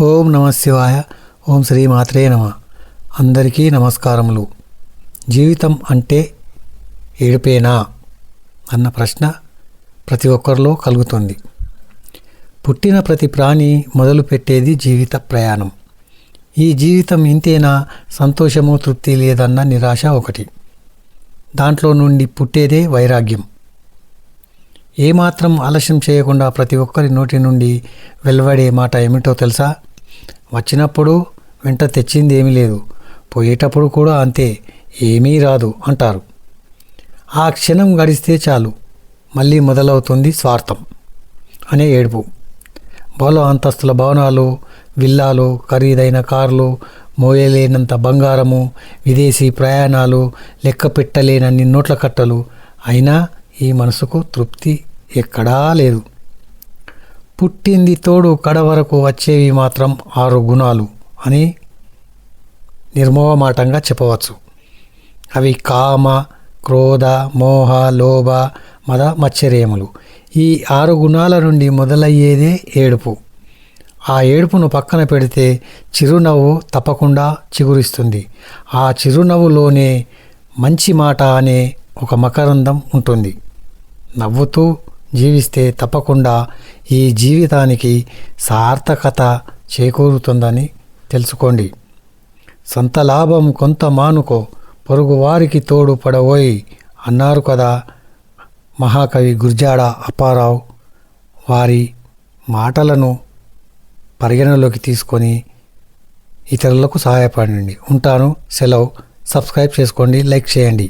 ఓం నమ శివాయ. ఓం శ్రీ మాత్రే నమ. అందరికీ నమస్కారములు. జీవితం అంటే ఏడుపేనా అన్న ప్రశ్న ప్రతి ఒక్కరిలో కలుగుతుంది. పుట్టిన ప్రతి ప్రాణి మొదలుపెట్టేది జీవిత ప్రయాణం. ఈ జీవితం ఇంతేనా, సంతోషము తృప్తి లేదన్న నిరాశ ఒకటి. దాంట్లో నుండి పుట్టేదే వైరాగ్యం. ఏమాత్రం ఆలస్యం చేయకుండా ప్రతి ఒక్కరి నోటి నుండి వెలువడే మాట ఏమిటో తెలుసా? వచ్చినప్పుడు వెంట తెచ్చింది ఏమీ లేదు, పోయేటప్పుడు కూడా అంతే, ఏమీ రాదు అంటారు. ఆ క్షణం గడిస్తే చాలు, మళ్ళీ మొదలవుతుంది స్వార్థం అనే ఏడుపు. బహుళ అంతస్తుల భవనాలు, విల్లాలు, ఖరీదైన కార్లు, మోయలేనంత బంగారము, విదేశీ ప్రయాణాలు, లెక్క పెట్టలేనన్ని నోట్ల కట్టలు. అయినా ఈ మనసుకు తృప్తి ఎక్కడా లేదు. పుట్టింది తోడు కడ వరకు వచ్చేవి మాత్రం 6 గుణాలు అని నిర్మోహమాటంగా చెప్పవచ్చు. అవి కామ, క్రోధ, మోహ, లోభ, మద, మత్సర్యములు. ఈ 6 గుణాల నుండి మొదలయ్యేదే ఏడుపు. ఆ ఏడుపును పక్కన పెడితే చిరునవ్వు తప్పకుండా చిగురిస్తుంది. ఆ చిరునవ్వులోనే మంచి మాట అనే ఒక మకరందం ఉంటుంది. నవ్వుతూ జీవిస్తే తప్పకుండా ఈ జీవితానికి సార్థకత చేకూరుతుందని తెలుసుకోండి. సొంత లాభం కొంత మానుకో, పొరుగువారికి తోడు పడవోయ్ అన్నారు కదా మహాకవి గురజాడ అప్పారావు. వారి మాటలను పరిగణలోకి తీసుకొని ఇతరులకు సహాయపడండి. ఉంటాను. సెలవు. సబ్స్క్రైబ్ చేసుకోండి, లైక్ చేయండి.